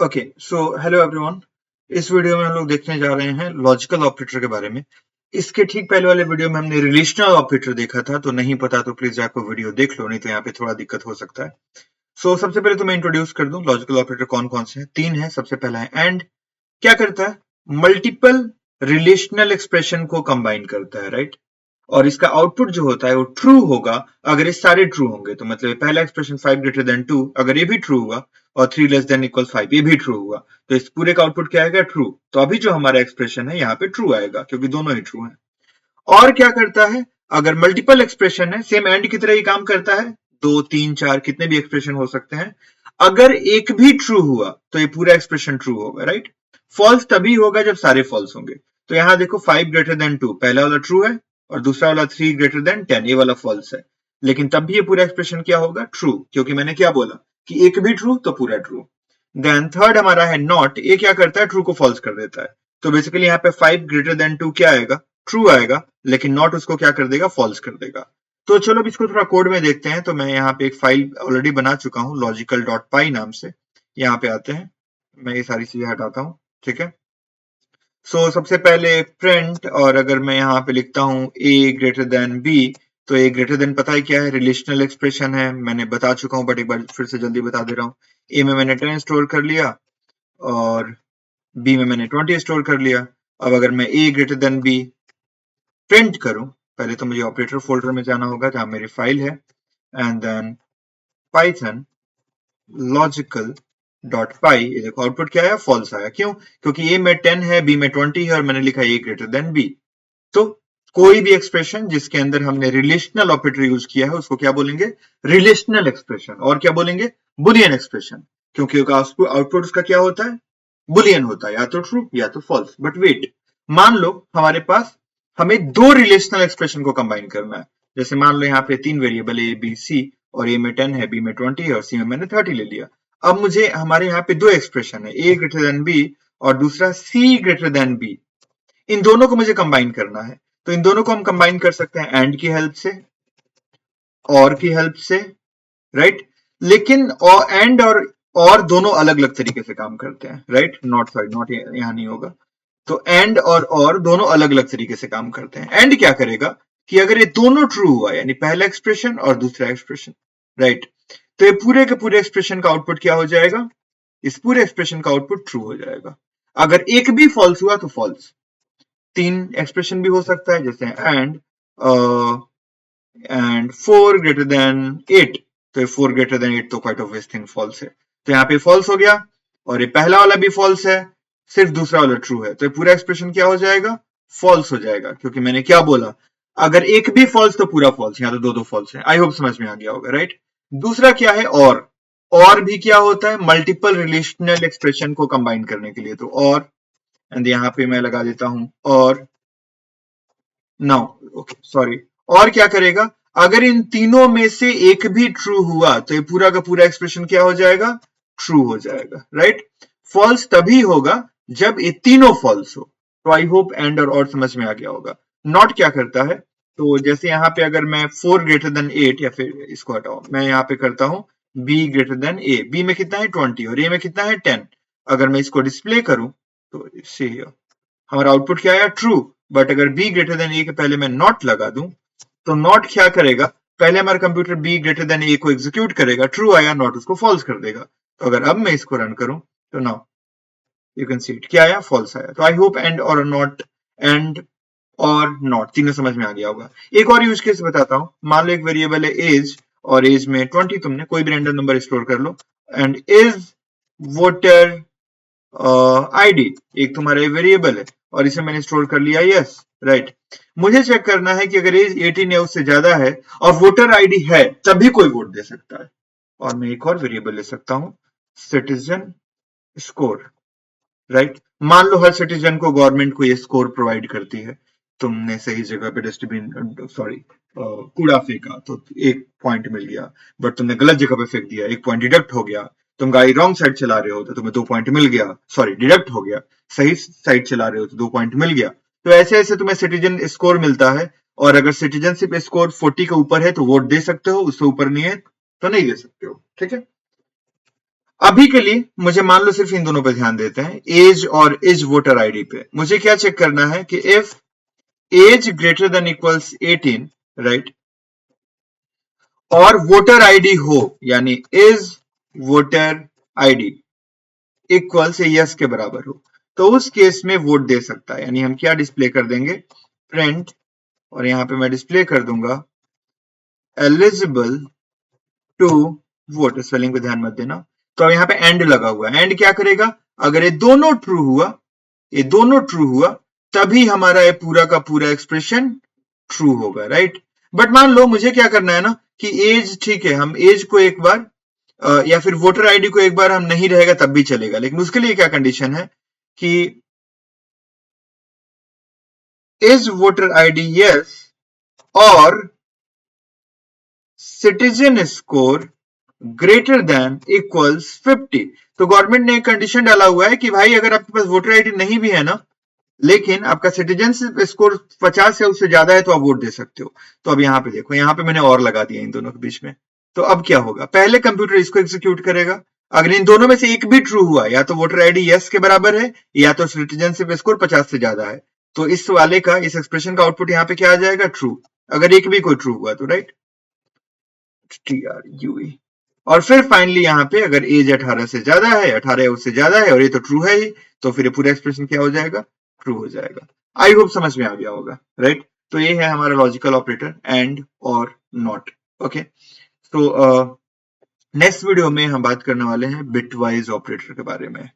Okay so hello everyone. इस video में हम लोग देखने जा रहे हैं लॉजिकल ऑपरेटर के बारे में। इसके ठीक पहले वाले वीडियो में हमने रिलेशनल ऑपरेटर देखा था, तो नहीं पता तो प्लीज जाकर वीडियो देख लो, नहीं तो यहाँ पे थोड़ा दिक्कत हो सकता है। सबसे पहले तो मैं इंट्रोड्यूस कर दूं लॉजिकल ऑपरेटर कौन कौन से हैं। तीन है। सबसे पहला है एंड। क्या करता है? मल्टीपल रिलेशनल एक्सप्रेशन को कंबाइन करता है, राइट। और इसका आउटपुट जो होता है वो ट्रू होगा अगर ये सारे ट्रू होंगे। तो मतलब पहला एक्सप्रेशन 5 ग्रेटर देन 2, अगर ये भी ट्रू हुआ और 3 लेस देन इक्वल 5 ये भी ट्रू हुआ, तो इस पूरे का आउटपुट क्या आएगा? ट्रू। तो अभी जो हमारा एक्सप्रेशन है यहाँ पे ट्रू आएगा क्योंकि दोनों ही ट्रू हैं। और क्या करता है? अगर मल्टीपल एक्सप्रेशन है, सेम एंड की तरह ही काम करता है। 2 3 4 कितने भी एक्सप्रेशन हो सकते हैं। अगर एक भी ट्रू हुआ तो ये पूरा एक्सप्रेशन ट्रू होगा, राइट। फॉल्स तभी होगा जब सारे फॉल्स होंगे। तो यहां देखो 5 ग्रेटर देन 2 पहला वाला ट्रू है और दूसरा वाला 3 ग्रेटर देन 10 ये वाला फॉल्स है। लेकिन तब भी ये पूरा एक्सप्रेशन क्या होगा? ट्रू, क्योंकि मैंने क्या बोला कि एक भी ट्रू तो पूरा ट्रू। देन थर्ड हमारा है नॉट। ये क्या करता है? ट्रू को फॉल्स कर देता है। तो बेसिकली यहाँ पे 5 ग्रेटर देन 2 क्या आएगा? ट्रू आएगा। लेकिन नॉट उसको क्या कर देगा? फॉल्स कर देगा। तो चलो अब इसको थोड़ा कोड में देखते हैं। तो मैं यहाँ पे एक फाइल ऑलरेडी बना चुका हूँ logical.py नाम से। यहाँ पे आते हैं, मैं ये सारी चीजें हटाता हूँ, ठीक है। सबसे पहले प्रिंट, और अगर मैं यहाँ पे लिखता हूँ a ग्रेटर देन b, तो a ग्रेटर देन पता है क्या है? रिलेशनल एक्सप्रेशन है, मैंने बता चुका हूँ बट एक बार फिर से जल्दी बता दे रहा हूँ। a में मैंने 10 स्टोर कर लिया और b में मैंने 20 स्टोर कर लिया। अब अगर मैं a greater than b print करूं, पहले तो मुझे ऑपरेटर फोल्डर में जाना होगा जहां मेरी फाइल है, and then Python logical dot py. ये देखो आउटपुट क्या आया? फॉल्स आया। क्यों? क्योंकि ए में 10 है, बी में 20 है और मैंने लिखा ए ग्रेटर देन बी। तो कोई भी एक्सप्रेशन जिसके अंदर हमने रिलेशनल ऑपरेटर यूज किया है उसको क्या बोलेंगे? Relational expression. और क्या बोलेंगे? Boolean expression. क्योंकि आउटपुट उसका क्या होता है? बुलियन होता है, या तो ट्रू या तो फॉल्स। बट वेट, मान लो हमारे पास हमें दो रिलेशनल एक्सप्रेशन को कंबाइन करना है। जैसे मान लो यहाँ पे तीन वेरिएबल ए बी सी, और ए में 10 है, बी में 20 है और सी में मैंने 30 ले लिया। अब मुझे हमारे यहाँ पे दो एक्सप्रेशन है, ए ग्रेटर देन बी और दूसरा सी ग्रेटर देन बी। इन दोनों को मुझे कंबाइन करना है। तो इन दोनों को हम कंबाइन कर सकते हैं एंड की हेल्प से, और की हेल्प से, राइट। लेकिन एंड और दोनों अलग अलग तरीके से काम करते हैं, राइट। नॉट, सॉरी, नॉट यहां नहीं होगा। तो एंड और दोनों अलग अलग तरीके से काम करते हैं। एंड क्या करेगा कि अगर ये दोनों ट्रू हुआ, यानी पहला एक्सप्रेशन और दूसरा एक्सप्रेशन, राइट, तो ये पूरे के पूरे एक्सप्रेशन का आउटपुट क्या हो जाएगा? इस पूरे एक्सप्रेशन का आउटपुट ट्रू हो जाएगा। अगर एक भी फॉल्स हुआ तो फॉल्स। तीन एक्सप्रेशन भी हो सकता है, जैसे एंड 4 ग्रेटर देन 8, तो 4 ग्रेटर देन 8 तो क्वाइट ऑब्वियस थिंग फॉल्स है। तो यहाँ पे फॉल्स हो गया, और ये पहला वाला भी फॉल्स है, सिर्फ दूसरा वाला ट्रू है। तो ये पूरा एक्सप्रेशन क्या हो जाएगा? फॉल्स हो जाएगा, क्योंकि मैंने क्या बोला? अगर एक भी फॉल्स तो पूरा फॉल्स। यहाँ तो दो दो फॉल्स है। आई होप समझ में आ गया होगा, राइट। दूसरा क्या है? और भी क्या होता है? मल्टीपल रिलेशनल एक्सप्रेशन को कंबाइन करने के लिए। तो और, एंड यहाँ पे मैं लगा देता हूं और नाउ, ओके सॉरी। और क्या करेगा? अगर इन तीनों में से एक भी ट्रू हुआ तो ये पूरा का पूरा एक्सप्रेशन क्या हो जाएगा? ट्रू हो जाएगा, राइट। फॉल्स तभी होगा जब ये तीनों फॉल्स हो। तो आई होप एंड और समझ में आ गया होगा। नॉट क्या करता है? तो जैसे यहाँ पे अगर मैं 4 ग्रेटर देन 8, या फिर इसको हटाओ, मैं यहाँ पे करता हूं B greater than A. B में कितना है? 20 और ए में कितना है? 10। अगर मैं इसको डिस्प्ले करूं तो से हमारा आउटपुट क्या आया? ट्रू। बट अगर b ग्रेटर देन ए के पहले मैं नॉट लगा दूं, तो नॉट क्या करेगा? पहले हमारा कंप्यूटर b ग्रेटर देन ए को एग्जीक्यूट करेगा, ट्रू आया, नॉट उसको फॉल्स कर देगा। तो अगर अब मैं इसको रन करूं तो now you can see it, क्या आया? फॉल्स आया। तो आई होप एंड और नॉट, एंड और नॉट तीनों समझ में आ गया होगा। एक और यूज केस बताता हूं। मान लो एक वेरिएबल है एज, और एज में 20, तुमने कोई भी रैंडम नंबर स्टोर कर लो, एंड इज वोटर आईडी एक तुम्हारा वेरिएबल है, और इसे मैंने स्टोर कर लिया यस, राइट। मुझे चेक करना है कि अगर एज 18 या उससे ज्यादा है और वोटर आईडी है, तभी कोई वोट दे सकता है। और मैं एक और वेरिएबल ले सकता हूं, सिटीजन स्कोर, राइट। मान लो हर सिटीजन को गवर्नमेंट को ये स्कोर प्रोवाइड करती है। तुमने सही जगह पे डस्टबिन, सॉरी, कूड़ा फेंका तो 1 पॉइंट मिल गया, बट तुमने गलत जगह पे फेंक दिया, 1 पॉइंट डिडक्ट हो गया। तुम गाड़ी रॉन्ग साइड चला रहे हो तो तुम्हें 2 पॉइंट मिल गया, सॉरी डिडक्ट हो गया। सही साइड चला रहे हो तो 2 पॉइंट मिल गया। तो ऐसे ऐसे तुम्हें सिटीजन स्कोर मिलता है, और अगर सिटीजनशिप स्कोर 40 के ऊपर है तो वोट दे सकते हो, उससे ऊपर नहीं है तो नहीं दे सकते हो, ठीक है। अभी के लिए मुझे मान लो सिर्फ इन दोनों पे ध्यान देते हैं, एज और इज वोटर आईडी पे। मुझे क्या चेक करना है कि if age greater than equals 18, right, और वोटर आईडी हो, यानी इज वोटर आईडी इक्वल से यस के बराबर हो, तो उस केस में वोट दे सकता है। यानी हम क्या डिस्प्ले कर देंगे, प्रिंट, और यहां पे मैं डिस्प्ले कर दूंगा एलिजिबल टू वोट। स्पेलिंग पे ध्यान मत देना। तो अब यहाँ पे एंड लगा हुआ है। एंड क्या करेगा, अगर ये दोनों ट्रू हुआ, ये दोनों ट्रू हुआ, तभी हमारा ये पूरा का पूरा एक्सप्रेशन ट्रू होगा, राइट। बट मान लो मुझे क्या करना है ना कि एज, ठीक है, हम एज को एक बार या फिर वोटर आईडी को एक बार हम नहीं रहेगा तब भी चलेगा, लेकिन उसके लिए क्या कंडीशन है कि इज वोटर आईडी यस और citizen score greater than equals 50। तो गवर्नमेंट ने एक कंडीशन डाला हुआ है कि भाई अगर आपके पास वोटर आईडी नहीं भी है ना, लेकिन आपका सिटीजनशिप स्कोर 50 या उससे ज्यादा है, तो आप वोट दे सकते हो। तो अब यहाँ पे देखो, यहाँ पे मैंने और लगा दिया इन दोनों के बीच में। तो अब क्या होगा, पहले कंप्यूटर इसको एग्जीक्यूट करेगा। अगर इन दोनों में से एक भी ट्रू हुआ, या तो वोटर आईडी यस के बराबर है, या तो सिटीजनशिप स्कोर 50 से ज्यादा है, तो इस वाले का, इस एक्सप्रेशन का आउटपुट यहाँ पे क्या आ जाएगा, ट्रू। अगर एक भी कोई ट्रू हुआ तो, राइट, TRUE। और फिर फाइनली यहाँ पे अगर एज 18 से ज्यादा है, 18 उससे ज्यादा है, और ये तो ट्रू है ही, तो फिर ये पूरा एक्सप्रेशन क्या हो जाएगा, ट्रू हो जाएगा। आई होप समझ में आ गया होगा, राइट। तो ये है हमारा लॉजिकल ऑपरेटर एंड और नॉट। ओके, तो नेक्स्ट वीडियो में हम बात करने वाले हैं बिटवाइज ऑपरेटर के बारे में।